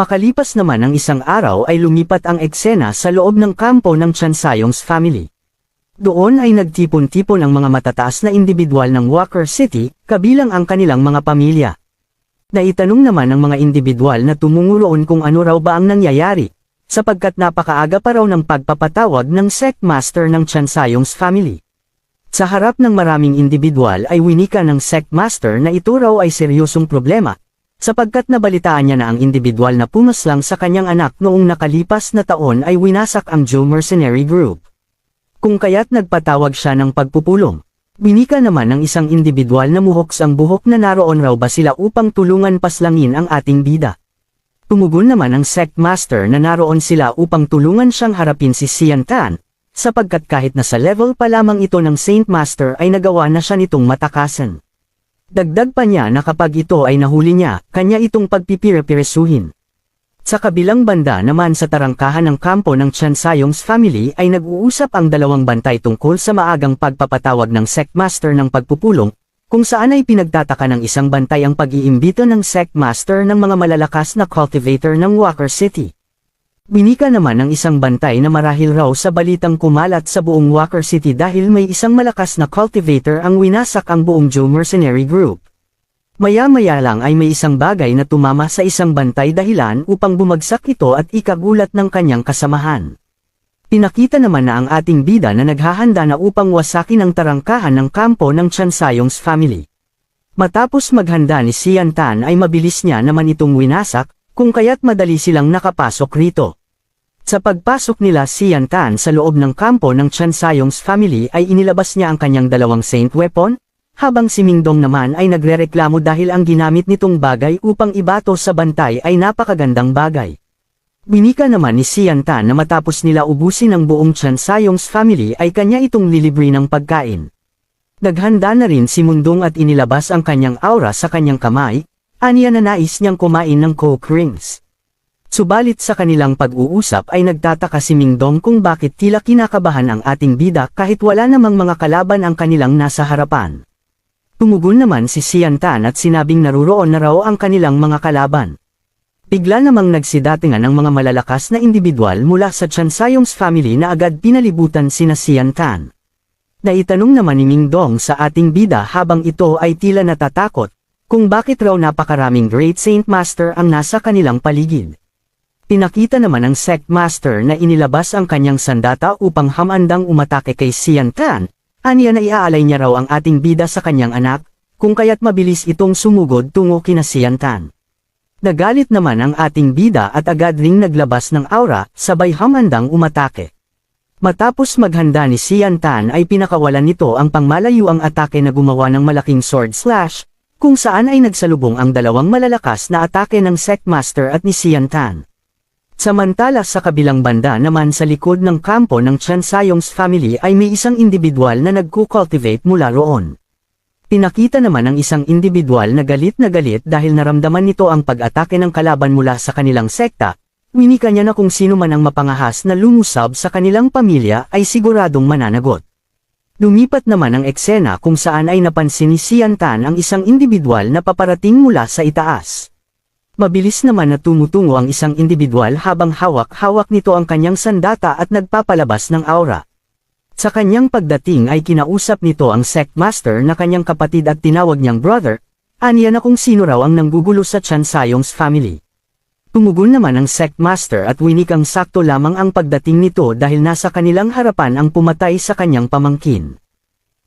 Pakalipas naman ng isang araw ay lumipat ang eksena sa loob ng kampo ng Chansayong's family. Doon ay nagtipon-tipon ang mga matataas na individual ng Walker City, kabilang ang kanilang mga pamilya. Naitanong naman ng mga individual na tumungo roon kung ano raw ba ang nangyayari, sapagkat napakaaga pa raw ng pagpapatawag ng sect master ng Chansayong's family. Sa harap ng maraming individual ay winika ng sect master na ito raw ay seryosong problema, sapagkat nabalitaan niya na ang individual na pumaslang sa kanyang anak noong nakalipas na taon ay winasak ang Joe Mercenary Group. Kung kaya't nagpatawag siya ng pagpupulong. Winika naman ng isang individual na muhoks ang buhok na naroon raw ba sila upang tulungan paslangin ang ating bida. Tumugon naman ang sect master na naroon sila upang tulungan siyang harapin si Sian Tan, sapagkat kahit nasa level pa lamang ito ng Saint Master ay nagawa na siya nitong matakasan. Dagdag pa niya na kapag ito ay nahuli niya, kanya itong pagpipire-piresuhin. Sa kabilang banda naman sa tarangkahan ng kampo ng Chansayong's family ay nag-uusap ang dalawang bantay tungkol sa maagang pagpapatawag ng sect master ng pagpupulong, kung saan ay pinagtataka ng isang bantay ang pag-iimbito ng sect master ng mga malalakas na cultivator ng Walker City. Winika naman ng isang bantay na marahil raw sa balitang kumalat sa buong Walker City dahil may isang malakas na cultivator ang winasak ang buong Joe Mercenary Group. Maya-maya lang ay may isang bagay na tumama sa isang bantay dahilan upang bumagsak ito at ikagulat ng kanyang kasamahan. Pinakita naman na ang ating bida na naghahanda na upang wasakin ang tarangkahan ng kampo ng Chansayong's family. Matapos maghanda ni Sian Tan ay mabilis niya naman itong winasak, kung kaya't madali silang nakapasok rito. Sa pagpasok nila Sian Tan sa loob ng kampo ng Chansayong's family ay inilabas niya ang kanyang dalawang saint weapon, habang si Mingdong naman ay nagrereklamo dahil ang ginamit nitong bagay upang ibato sa bantay ay napakagandang bagay. Winika naman ni Sian Tan na matapos nila ubusin ang buong Chansayong's family ay kanya itong lilibre ng pagkain. Naghanda na rin si Mundong at inilabas ang kanyang aura sa kanyang kamay, aniya na nais niyang kumain ng coke rings. Subalit sa kanilang pag-uusap ay nagtataka si Mingdong kung bakit tila kinakabahan ang ating bida kahit wala namang mga kalaban ang kanilang nasa harapan. Tumugon naman si Sian Tan at sinabing naruroon na raw ang kanilang mga kalaban. Bigla namang nagsidatingan ang mga malalakas na individual mula sa Chansayong's family na agad pinalibutan sina Sian Tan. Naitanong naman ni Mingdong sa ating bida habang ito ay tila natatakot, kung bakit raw napakaraming Great Saint Master ang nasa kanilang paligid. Pinakita naman ng sect master na inilabas ang kanyang sandata upang hamandang umatake kay Sian Tan, aniya na iaalay niya raw ang ating bida sa kanyang anak, kung kaya't mabilis itong sumugod tungo kina Sian Tan. Nagalit naman ang ating bida at agad ring naglabas ng aura, sabay hamandang umatake. Matapos maghanda ni Sian Tan ay pinakawalan nito ang pangmalayo ang atake na gumawa ng malaking sword slash, kung saan ay nagsalubong ang dalawang malalakas na atake ng sect master at ni Sian Tan. Samantala sa kabilang banda naman sa likod ng kampo ng Chansayong's family ay may isang individual na nagko-cultivate mula roon. Pinakita naman ng isang individual na galit dahil naramdaman nito ang pag-atake ng kalaban mula sa kanilang sekta. Winika niya na kung sino man ang mapangahas na lumusab sa kanilang pamilya ay siguradong mananagot. Lumipat naman ang eksena kung saan ay napansin ni Sian Tan ang isang individual na paparating mula sa itaas. Mabilis naman na tumutungo ang isang individual habang hawak-hawak nito ang kanyang sandata at nagpapalabas ng aura. Sa kanyang pagdating ay kinausap nito ang sect master na kanyang kapatid at tinawag niyang brother, aniya na kung sino raw ang nanggugulo sa Chansayong's family. Tumugon naman ang sect master at winikang sakto lamang ang pagdating nito dahil nasa kanilang harapan ang pumatay sa kanyang pamangkin.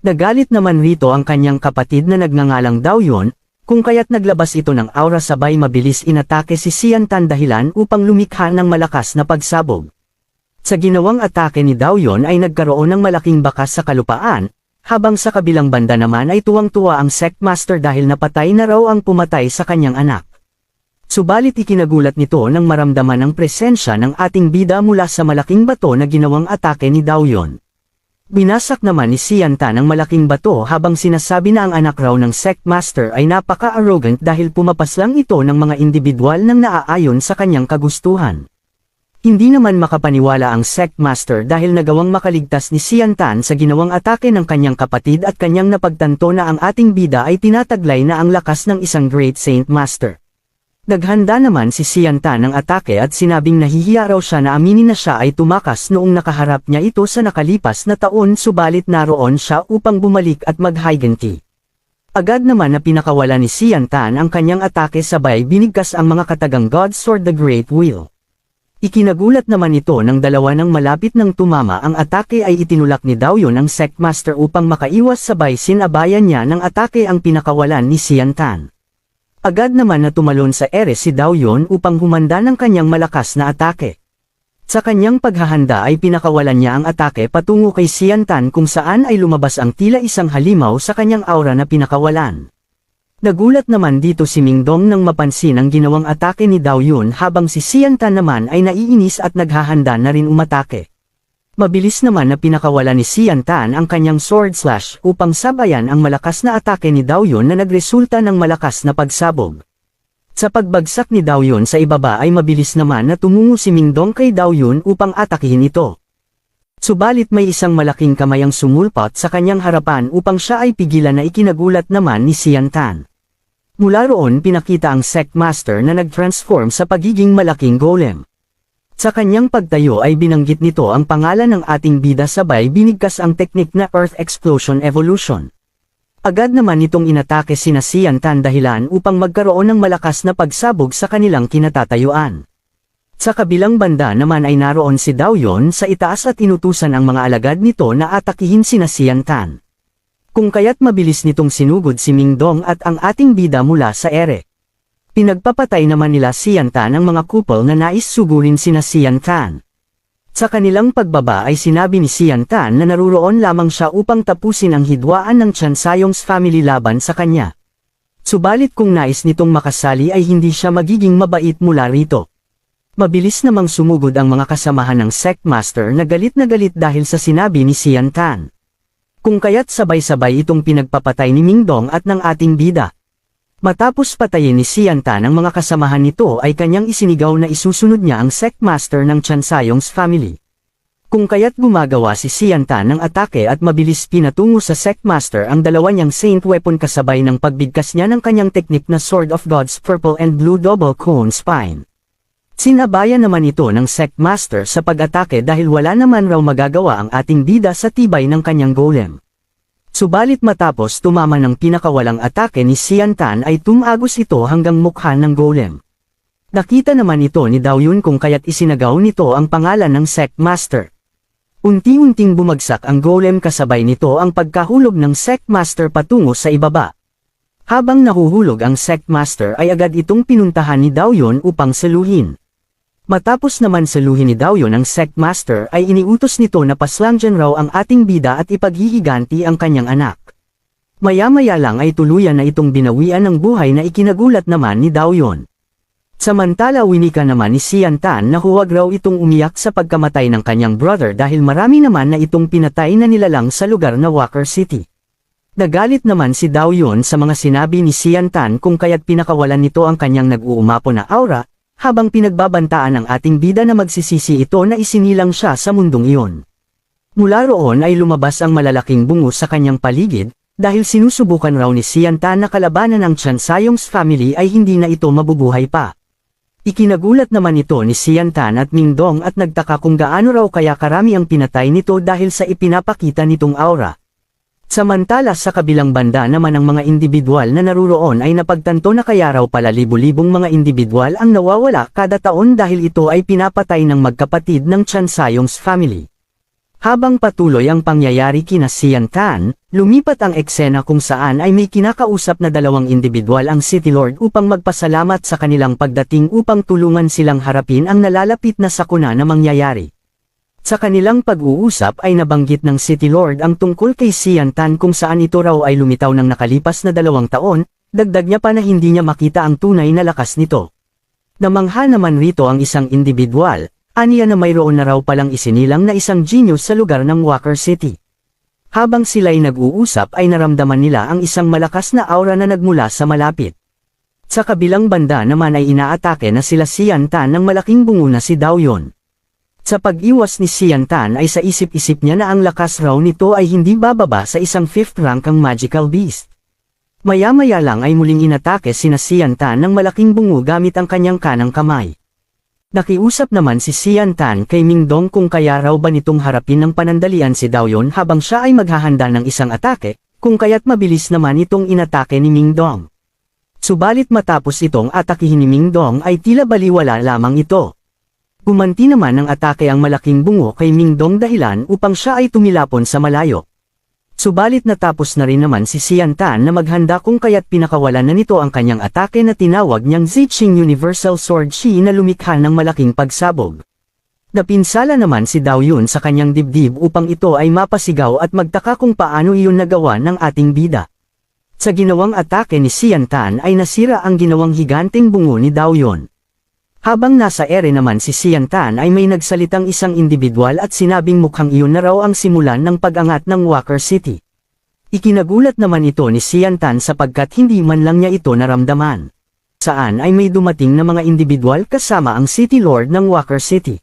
Nagalit naman rito ang kanyang kapatid na nagngangalang Daoyon, kung kaya't naglabas ito ng aura sabay mabilis inatake si Sian Tan dahilan upang lumikha ng malakas na pagsabog. Sa ginawang atake ni Daoyon ay nagkaroon ng malaking bakas sa kalupaan, habang sa kabilang banda naman ay tuwang-tuwa ang sect master dahil napatay na raw ang pumatay sa kanyang anak. Subalit ikinagulat nito nang maramdaman ang presensya ng ating bida mula sa malaking bato na ginawang atake ni Daoyon. Binasak naman ni Sian Tan ang malaking bato habang sinasabi na ang anak raw ng sect master ay napaka-arrogant dahil pumapaslang ito ng mga individual nang naaayon sa kanyang kagustuhan. Hindi naman makapaniwala ang sect master dahil nagawang makaligtas ni Sian Tan sa ginawang atake ng kanyang kapatid at kanyang napagtanto na ang ating bida ay tinataglay na ang lakas ng isang Great Saint Master. Naghanda naman si Xian Tan ng atake at sinabing nahihiya raw siya na aminin na siya ay tumakas noong nakaharap niya ito sa nakalipas na taon subalit naroon siya upang bumalik at maghiganti. Agad naman na pinakawala ni Xian Tan ang kanyang atake sabay binigkas ang mga katagang God's Sword the Great Wheel. Ikinagulat naman ito ng dalawa ng malapit nang tumama ang atake ay itinulak ni Dao Yun ang Sectmaster upang makaiwas sabay sinabayan niya ng atake ang pinakawalan ni Xian Tan. Agad naman na tumalon sa ere si Dao Yun upang humanda ng kanyang malakas na atake. Sa kanyang paghahanda ay pinakawalan niya ang atake patungo kay Xian Tan kung saan ay lumabas ang tila isang halimaw sa kanyang aura na pinakawalan. Nagulat naman dito si Ming Dong nang mapansin ang ginawang atake ni Dao Yun habang si Xian Tan naman ay naiinis at naghahanda na rin umatake. Mabilis naman na pinakawala ni Xian Tan ang kanyang sword slash upang sabayan ang malakas na atake ni Dao Yun na nagresulta ng malakas na pagsabog. Sa pagbagsak ni Dao Yun sa ibaba ay mabilis naman na tumungo si Ming Dong kay Dao Yun upang atakihin ito. Subalit may isang malaking kamay ang sumulpot sa kanyang harapan upang siya ay pigilan na ikinagulat naman ni Xian Tan. Mula roon pinakita ang Sectmaster na nag-transform sa pagiging malaking golem. Sa kanyang pagtayo ay binanggit nito ang pangalan ng ating bida sabay binigkas ang teknik na Earth Explosion Evolution. Agad naman itong inatake sina Xian Tan dahilan upang magkaroon ng malakas na pagsabog sa kanilang kinatatayuan. Sa kabilang banda naman ay naroon si Dao Yun sa itaas at inutusan ang mga alagad nito na atakihin sina Xian Tan. Kung kaya't mabilis nitong sinugod si Ming Dong at ang ating bida mula sa ere. Pinagpapatay naman nila Xian Tan ang mga kupol na nais sugurin sina Xian Tan. Sa kanilang pagbaba ay sinabi ni Xian Tan na naruroon lamang siya upang tapusin ang hidwaan ng Chan Sayong's family laban sa kanya. Subalit kung nais nitong makasali ay hindi siya magiging mabait mula rito. Mabilis namang sumugod ang mga kasamahan ng Sectmaster na galit dahil sa sinabi ni Xian Tan. Kung kaya't sabay-sabay itong pinagpapatay ni Ming Dong at ng ating bida. Matapos patayin ni Xian Tan ang mga kasamahan nito ay kanyang isinigaw na isusunod niya ang Sectmaster ng Chan Sayong's family. Kung kaya't gumagawa si Xian Tan ng atake at mabilis pinatungo sa Sectmaster ang dalawa niyang Saint Weapon kasabay ng pagbigkas niya ng kanyang teknik na Sword of God's Purple and Blue Double Cone Spine. Sinabayan naman ito ng Sectmaster sa pag-atake dahil wala naman raw magagawa ang ating bida sa tibay ng kanyang golem. Subalit matapos tumama ng pinakawalang atake ni Xian Tan ay tumagos ito hanggang mukha ng golem. Nakita naman ito ni Dao Yun kung kaya't isinagaw nito ang pangalan ng Sectmaster. Unti-unting bumagsak ang golem kasabay nito ang pagkahulog ng Sectmaster patungo sa ibaba. Habang nahuhulog ang Sectmaster ay agad itong pinuntahan ni Dao Yun upang saluhin. Matapos naman saluhin ni Dao Yun ang Sectmaster ay iniutos nito na paslangjan raw ang ating bida at ipaghihiganti ang kanyang anak. Maya-maya lang ay tuluyan na itong binawian ng buhay na ikinagulat naman ni Dao Yun. Samantala winika naman ni Xian Tan na huwag raw itong umiyak sa pagkamatay ng kanyang brother dahil marami naman na itong pinatay na nilalang sa lugar na Walker City. Nagalit naman si Dao Yun sa mga sinabi ni Xian Tan kung kaya't pinakawalan nito ang kanyang nag-uumapo na aura, habang pinagbabantaan ng ating bida na magsisisi ito na isinilang siya sa mundong iyon. Mula roon ay lumabas ang malalaking bungo sa kanyang paligid, dahil sinusubukan raw ni Xian Tan na kalabanan ng Chan Sayong's family ay hindi na ito mabubuhay pa. Ikinagulat naman ito ni Xian Tan at Ming Dong at nagtaka kung gaano raw kaya karami ang pinatay nito dahil sa ipinapakita nitong aura. Samantala sa kabilang banda naman ang mga individual na naruroon ay napagtanto na kaya raw pala libu-libong mga individual ang nawawala kada taon dahil ito ay pinapatay ng magkapatid ng Chan Sayong's family. Habang patuloy ang pangyayari kina Xian Tan, lumipat ang eksena kung saan ay may kinakausap na dalawang individual ang City Lord upang magpasalamat sa kanilang pagdating upang tulungan silang harapin ang nalalapit na sakuna na mangyayari. Sa kanilang pag-uusap ay nabanggit ng City Lord ang tungkol kay Xian Tan kung saan ito raw ay lumitaw ng nakalipas na 2 taon, dagdag niya pa na hindi niya makita ang tunay na lakas nito. Namangha naman rito ang isang individual, aniya na mayroon na raw palang isinilang na isang genius sa lugar ng Walker City. Habang sila'y nag-uusap ay naramdaman nila ang isang malakas na aura na nagmula sa malapit. Sa kabilang banda naman ay inaatake na sila Xian Tan ng malaking bungo na si Dao Yun. Sa pag-iwas ni Xian Tan ay sa isip-isip niya na ang lakas raw nito ay hindi bababa sa isang 5th rank ang magical beast. Maya-maya lang ay muling inatake sina Xian Tan ng malaking bungo gamit ang kanyang kanang kamay. Nakiusap naman si Xian Tan kay Ming Dong kung kaya raw ba nitong harapin ng panandalian si Dao Yun habang siya ay maghahanda ng isang atake, kung kaya't mabilis naman itong inatake ni Ming Dong. Subalit matapos itong atakihin ni Ming Dong ay tila baliwala lamang ito. Gumanti naman ng atake ang malaking bungo kay Ming Dong dahilan upang siya ay tumilapon sa malayo. Subalit natapos na rin naman si Xian Tan na maghanda kung kaya't pinakawalan na nito ang kanyang atake na tinawag niyang Ziqing Universal Sword Shi na lumikha ng malaking pagsabog. Napinsala naman si Dao Yun sa kanyang dibdib upang ito ay mapasigaw at magtaka kung paano iyon nagawa ng ating bida. Sa ginawang atake ni Xian Tan ay nasira ang ginawang higanteng bungo ni Dao Yun. Habang nasa ere naman si Xian Tan ay may nagsalitang isang individual at sinabing mukhang iyon na raw ang simulan ng pag-angat ng Walker City. Ikinagulat naman ito ni Xian Tan sapagkat hindi man lang niya ito naramdaman. Saan ay may dumating na mga individual kasama ang City Lord ng Walker City.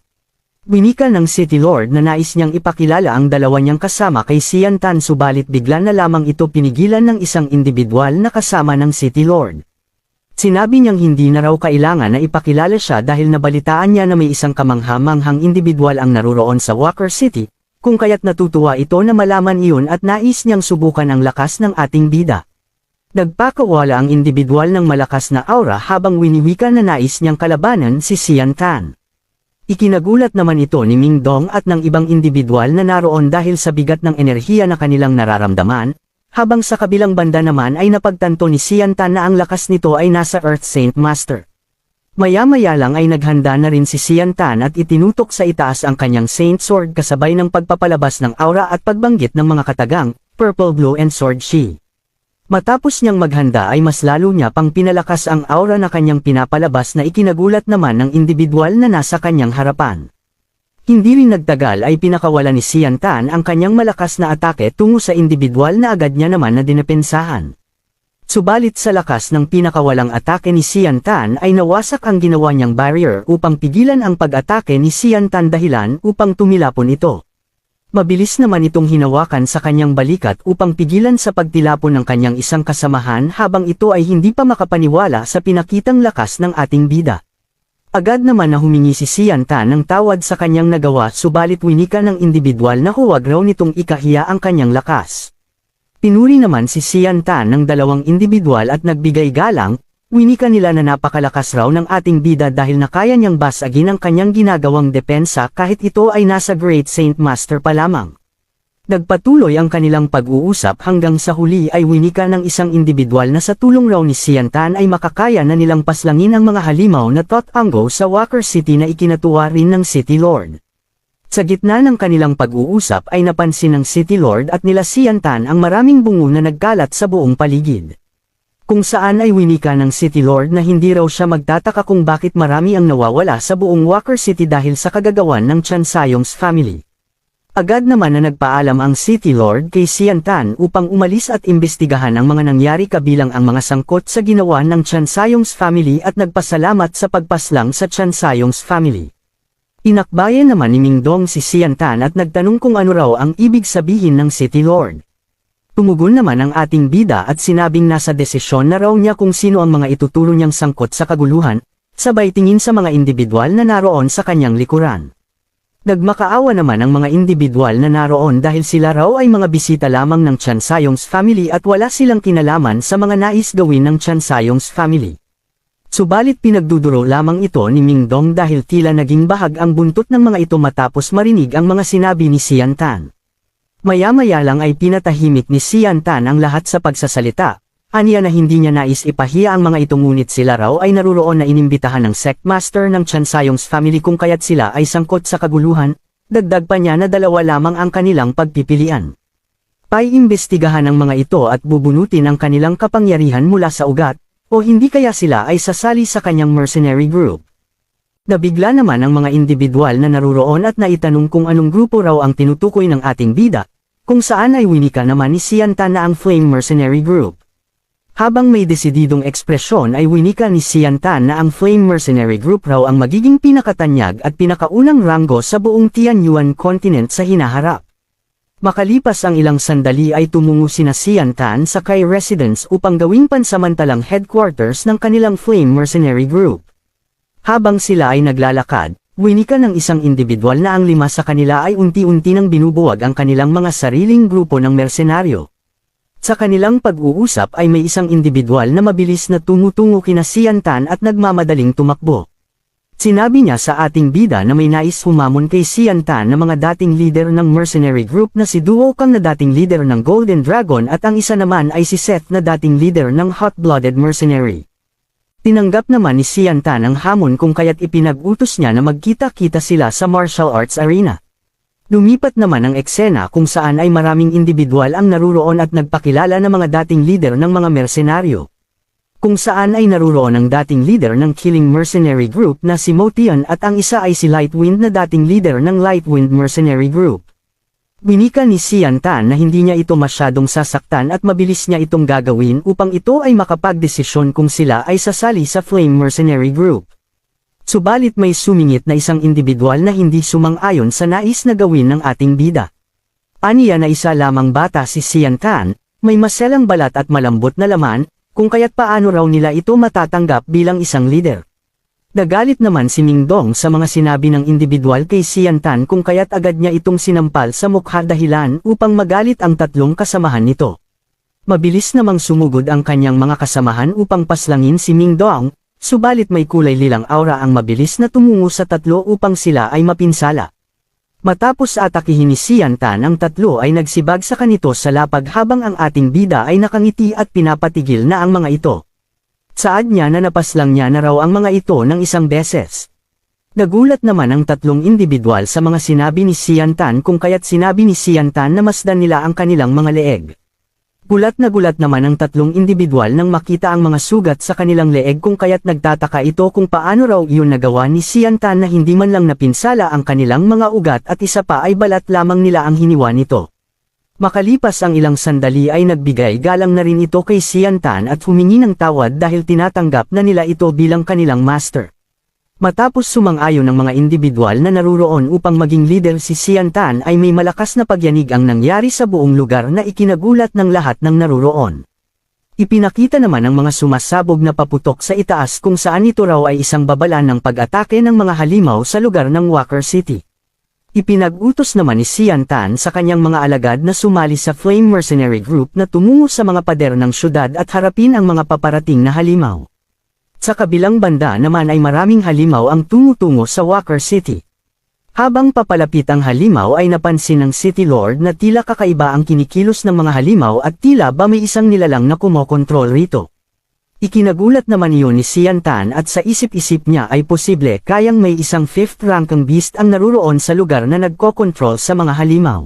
Winika ng City Lord na nais niyang ipakilala ang dalawa niyang kasama kay Xian Tan subalit bigla na lamang ito pinigilan ng isang individual na kasama ng City Lord. Sinabi niyang hindi na raw kailangan na ipakilala siya dahil nabalitaan niya na may isang kamangha-manghang individual ang naruroon sa Walker City, kung kaya't natutuwa ito na malaman iyon at nais niyang subukan ang lakas ng ating bida. Nagpakawala ang individual ng malakas na aura habang winiwika na nais niyang kalabanan si Xian Tan. Ikinagulat naman ito ni Ming Dong at ng ibang individual na naroon dahil sa bigat ng enerhiya na kanilang nararamdaman, habang sa kabilang banda naman ay napagtanto ni Xian Tan na ang lakas nito ay nasa Earth Saint Master. Maya-maya lang ay naghanda na rin si Xian Tan at itinutok sa itaas ang kanyang Saint Sword kasabay ng pagpapalabas ng aura at pagbanggit ng mga katagang, Purple Blue and Sword Shi. Matapos niyang maghanda ay mas lalo niya pang pinalakas ang aura na kanyang pinapalabas na ikinagulat naman ng individual na nasa kanyang harapan. Hindi rin nagtagal ay pinakawala ni Xian Tan ang kanyang malakas na atake tungo sa individual na agad niya naman na dinepensahan. Subalit sa lakas ng pinakawalang atake ni Xian Tan ay nawasak ang ginawa niyang barrier upang pigilan ang pag-atake ni Xian Tan dahilan upang tumilapon ito. Mabilis naman itong hinawakan sa kanyang balikat upang pigilan sa pagtilapon ng kanyang isang kasamahan habang ito ay hindi pa makapaniwala sa pinakitang lakas ng ating bida. Agad naman na humingi si Xian Tan ng tawad sa kanyang nagawa subalit winika ng individual na huwag raw nitong ikahiya ang kanyang lakas. Pinuri naman si Xian Tan ng dalawang individual at nagbigay galang, winika nila na napakalakas raw ng ating bida dahil na kaya niyang basagin ang kanyang ginagawang depensa kahit ito ay nasa Great Saint Master pa lamang. Nagpatuloy ang kanilang pag-uusap hanggang sa huli ay winika ng isang individual na sa tulong raw ni Xian Tan ay makakaya na nilang paslangin ang mga halimaw na Totanggo sa Walker City na ikinatuwa rin ng City Lord. Sa gitna ng kanilang pag-uusap ay napansin ng City Lord at nila Xian Tan ang maraming bungo na nagkalat sa buong paligid. Kung saan ay winika ng City Lord na hindi raw siya magtataka kung bakit marami ang nawawala sa buong Walker City dahil sa kagagawan ng Chan Sayong's family. Agad naman na nagpaalam ang City Lord kay Xian Tan upang umalis at imbestigahan ang mga nangyari kabilang ang mga sangkot sa ginawa ng Chan Sayong's family at nagpasalamat sa pagpaslang sa Chan Sayong's family. Inakbayan naman ni Ming Dong si Xian Tan at nagtanong kung ano raw ang ibig sabihin ng City Lord. Tumugon naman ang ating bida at sinabing nasa desisyon na raw niya kung sino ang mga ituturo niyang sangkot sa kaguluhan, sabay tingin sa mga individual na naroon sa kanyang likuran. Nagmakaawa naman ang mga individual na naroon dahil sila raw ay mga bisita lamang ng Chan Sayong's family at wala silang kinalaman sa mga nais gawin ng Chan Sayong's family. Subalit pinagduduro lamang ito ni Ming Dong dahil tila naging bahag ang buntot ng mga ito matapos marinig ang mga sinabi ni Xian Tan. Maya-maya lang ay pinatahimik ni Xian Tan ang lahat sa pagsasalita. Aniya na hindi niya nais ipahiya ang mga ito ngunit sila raw ay naruroon na inimbitahan ng sect master ng Chan Sayong's family kung kaya't sila ay sangkot sa kaguluhan, dagdag pa niya na dalawa lamang ang kanilang pagpipilian. Paiimbestigahan ang mga ito at bubunutin ang kanilang kapangyarihan mula sa ugat, o hindi kaya sila ay sasali sa kanyang mercenary group. Nabigla naman ang mga individual na naruroon at naitanong kung anong grupo raw ang tinutukoy ng ating bida, kung saan ay winika naman ni Xian Tan na ang Flame Mercenary Group. Habang may desididong ekspresyon ay winika ni Xian Tan na ang Flame Mercenary Group raw ang magiging pinakatanyag at pinakaunang ranggo sa buong Tianyuan Continent sa hinaharap. Makalipas ang ilang sandali ay tumungo sina Sian Tan sa Kai Residence upang gawing pansamantalang headquarters ng kanilang Flame Mercenary Group. Habang sila ay naglalakad, winika ng isang individual na ang 5 sa kanila ay unti-unti nang binubuwag ang kanilang mga sariling grupo ng mersenaryo. Sa kanilang pag-uusap ay may isang individual na mabilis na tumutungo kina Sian Tan at nagmamadaling tumakbo. Sinabi niya sa ating bida na may nais humamon kay Sian Tan na mga dating leader ng mercenary group na si Duo Kang na dating leader ng Golden Dragon at ang isa naman ay si Seth na dating leader ng Hot-Blooded Mercenary. Tinanggap naman ni Sian Tan ang hamon kung kaya't ipinag-utos niya na magkita-kita sila sa martial arts arena. Lumipat naman ang eksena kung saan ay maraming individual ang naruroon at nagpakilala ng mga dating leader ng mga mersenaryo. Kung saan ay naruroon ang dating leader ng Killing Mercenary Group na si Motian at ang isa ay si Lightwind na dating leader ng Lightwind Mercenary Group. Winika ni Sian Tan na hindi niya ito masyadong sasaktan at mabilis niya itong gagawin upang ito ay makapagdesisyon kung sila ay sasali sa Flame Mercenary Group. Subalit may sumingit na isang individual na hindi sumang-ayon sa nais na gawin ng ating bida. Aniya na isa lamang bata si Sian Tan, may maselang balat at malambot na laman, kung kaya't paano raw nila ito matatanggap bilang isang leader. Nagalit naman si Ming Dong sa mga sinabi ng individual kay Sian Tan kung kaya't agad niya itong sinampal sa mukha dahilan upang magalit ang tatlong kasamahan nito. Mabilis namang sumugod ang kanyang mga kasamahan upang paslangin si Ming Dong, subalit may kulay lilang aura ang mabilis na tumungo sa tatlo upang sila ay mapinsala. Matapos atakihin ni Sian Tan ang tatlo ay nagsibag sa kanito sa lapag habang ang ating bida ay nakangiti at pinapatigil na ang mga ito. Saad niya na napaslang niya na raw ang mga ito ng isang beses. Nagulat naman ang tatlong individual sa mga sinabi ni Sian Tan kung kaya't sinabi ni Sian Tan na masdan nila ang kanilang mga leeg. Gulat na gulat naman ang tatlong individual nang makita ang mga sugat sa kanilang leeg kung kaya't nagtataka ito kung paano raw iyon nagawa ni Sian Tan na hindi man lang napinsala ang kanilang mga ugat at isa pa ay balat lamang nila ang hiniwa nito. Makalipas ang ilang sandali ay nagbigay galang na rin ito kay Sian Tan at humingi ng tawad dahil tinatanggap na nila ito bilang kanilang master. Matapos sumang-ayon ng mga individual na naruroon upang maging leader si Sian Tan ay may malakas na pagyanig ang nangyari sa buong lugar na ikinagulat ng lahat ng naruroon. Ipinakita naman ang mga sumasabog na paputok sa itaas kung saan ito raw ay isang babala ng pag-atake ng mga halimaw sa lugar ng Walker City. Ipinag-utos naman ni Sian Tan sa kanyang mga alagad na sumali sa Flame Mercenary Group na tumungo sa mga pader ng syudad at harapin ang mga paparating na halimaw. Sa kabilang banda naman ay maraming halimaw ang tumutungo sa Walker City. Habang papalapit ang halimaw ay napansin ng City Lord na tila kakaiba ang kinikilos ng mga halimaw at tila ba may isang nilalang na kumokontrol rito. Ikinagulat naman iyon ni Sian Tan at sa isip-isip niya ay posible kayang may isang 5th rankang beast ang naruroon sa lugar na nagkokontrol sa mga halimaw.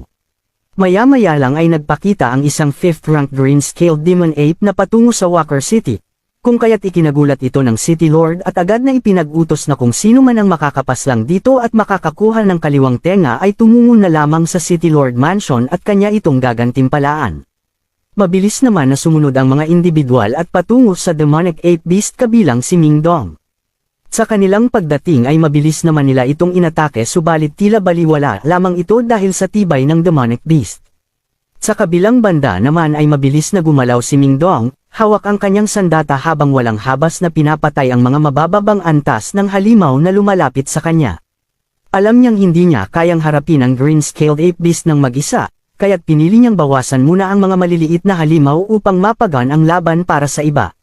Maya-maya lang ay nagpakita ang isang 5th rank green-scaled demon ape na patungo sa Walker City. Kung kaya't ikinagulat ito ng City Lord at agad na ipinag-utos na kung sino man ang makakapaslang dito at makakakuha ng kaliwang tenga ay tumungo na lamang sa City Lord Mansion at kanya itong gagantimpalaan. Mabilis naman na sumunod ang mga individual at patungo sa Demonic Ape Beast kabilang si Ming Dong. Sa kanilang pagdating ay mabilis naman nila itong inatake subalit tila baliwala lamang ito dahil sa tibay ng Demonic Beast. Sa kabilang banda naman ay mabilis na gumalaw si Ming Dong, hawak ang kanyang sandata habang walang habas na pinapatay ang mga mabababang antas ng halimaw na lumalapit sa kanya. Alam niyang hindi niya kayang harapin ang green-scaled ape beast ng mag-isa, kaya't pinili niyang bawasan muna ang mga maliliit na halimaw upang mapagan ang laban para sa iba.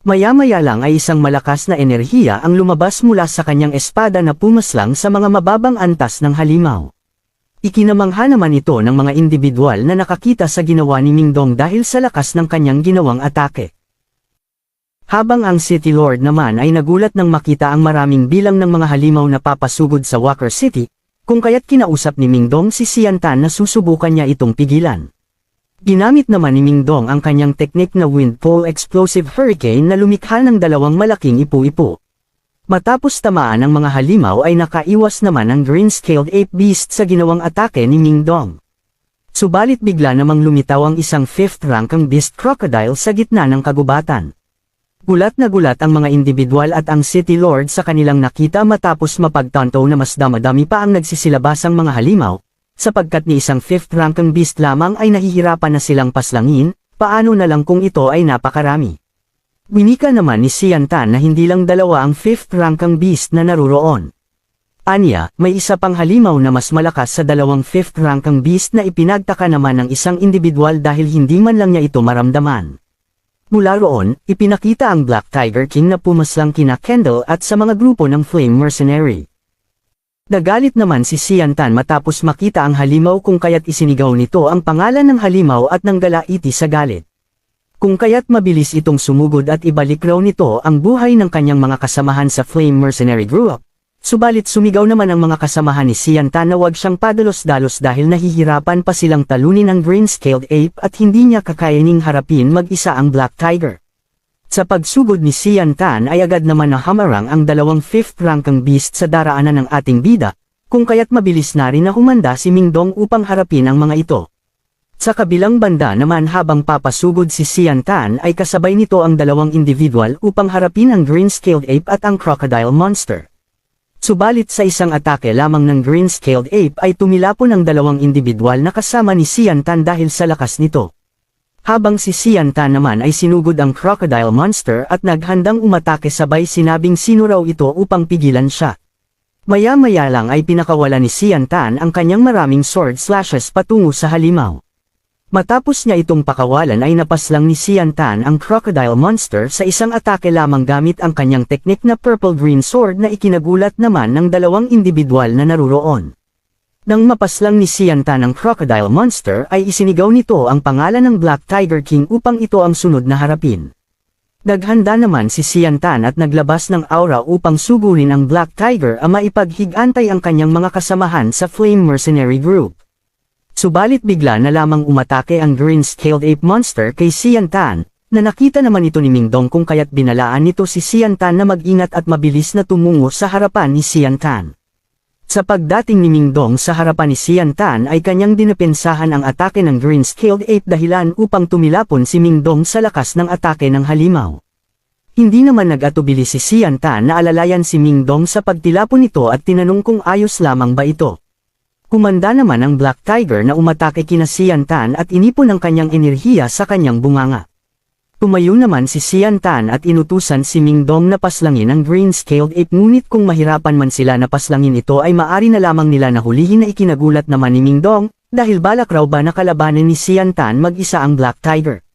Maya-maya lang ay isang malakas na enerhiya ang lumabas mula sa kanyang espada na pumaslang sa mga mababang antas ng halimaw. Ikinamangha naman ito ng mga individual na nakakita sa ginawa ni Ming Dong dahil sa lakas ng kanyang ginawang atake. Habang ang City Lord naman ay nagulat nang makita ang maraming bilang ng mga halimaw na papasugod sa Walker City, kung kaya't kinausap ni Ming Dong si Sian Tan na susubukan niya itong pigilan. Ginamit naman ni Ming Dong ang kanyang teknik na Wind Pole Explosive Hurricane na lumikha ng dalawang malaking ipu-ipu. Matapos tamaan ang mga halimaw ay nakaiwas naman ang green-scaled ape beast sa ginawang atake ni Ming Dong. Subalit bigla namang lumitaw ang isang 5th rankang beast crocodile sa gitna ng kagubatan. Gulat na gulat ang mga individual at ang City Lord sa kanilang nakita matapos mapagtanto na mas damadami pa ang nagsisilabasang mga halimaw, sapagkat ni isang 5th rankang beast lamang ay nahihirapan na silang paslangin, paano na lang kung ito ay napakarami. Winika naman ni Xian Tan na hindi lang dalawa ang 5th rankang beast na naruroon. Anya, may isa pang halimaw na mas malakas sa dalawang 5th rankang beast na ipinagtaka naman ng isang individual dahil hindi man lang niya ito maramdaman. Mula roon, ipinakita ang Black Tiger King na pumaslang kina Kendall at sa mga grupo ng Flame Mercenary. Nagalit naman si Xian Tan matapos makita ang halimaw kung kaya't isinigaw nito ang pangalan ng halimaw at nanggala iti sa galit. Kung kaya't mabilis itong sumugod at ibalik raw nito ang buhay ng kanyang mga kasamahan sa Flame Mercenary Group. Subalit sumigaw naman ang mga kasamahan ni Xian Tan na huwag siyang padalos-dalos dahil nahihirapan pa silang talunin ang Green-Scaled Ape at hindi niya kakayaning harapin mag-isa ang Black Tiger. Sa pagsugod ni Xian Tan ay agad naman na hamarang ang dalawang 5th rankang beast sa daraanan ng ating bida, kung kaya't mabilis na rin na humanda si Mingdong upang harapin ang mga ito. Sa kabilang banda naman habang papasugod si Xian Tan ay kasabay nito ang dalawang individual upang harapin ang Green-Scaled Ape at ang Crocodile Monster. Subalit sa isang atake lamang ng Green-Scaled Ape ay tumilapon ang dalawang individual na kasama ni Xian Tan dahil sa lakas nito. Habang si Xian Tan naman ay sinugod ang Crocodile Monster at naghandang umatake sabay sinabing sino raw ito upang pigilan siya. Maya-maya lang ay pinakawala ni Xian Tan ang kanyang maraming sword slashes patungo sa halimaw. Matapos niya itong pakawalan ay napaslang ni Xian Tan ang Crocodile Monster sa isang atake lamang gamit ang kanyang teknik na purple-green sword na ikinagulat naman ng dalawang individual na naruroon. Nang mapaslang ni Xian Tan ang Crocodile Monster ay isinigaw nito ang pangalan ng Black Tiger King upang ito ang sunod na harapin. Naghanda naman si Xian Tan at naglabas ng aura upang sugurin ang Black Tiger ama ipaghigantay ang kanyang mga kasamahan sa Flame Mercenary Group. Subalit bigla na lamang umatake ang Green-Scaled Ape Monster kay Xian Tan, na nakita naman ito ni Mingdong kung kaya't binalaan nito si Xian Tan na mag-ingat at mabilis na tumungo sa harapan ni Xian Tan. Sa pagdating ni Mingdong sa harapan ni Xian Tan ay kanyang dinepensahan ang atake ng Green-Scaled Ape dahilan upang tumilapon si Mingdong sa lakas ng atake ng halimaw. Hindi naman nag-atubili si Xian Tan na alalayan si Mingdong sa pagtilapon nito at tinanong kung ayos lamang ba ito. Kumanda naman ang Black Tiger na umatake kina Xian Tan at inipon ang kanyang enerhiya sa kanyang bunganga. Tumayo naman si Xian Tan at inutusan si Mingdong na paslangin ang Green-Scaled Ape ngunit kung mahirapan man sila na paslangin ito ay maari na lamang nila na hulihin na ikinagulat naman ni Mingdong, dahil balak raw ba na kalabanin ni Xian Tan mag-isa ang Black Tiger.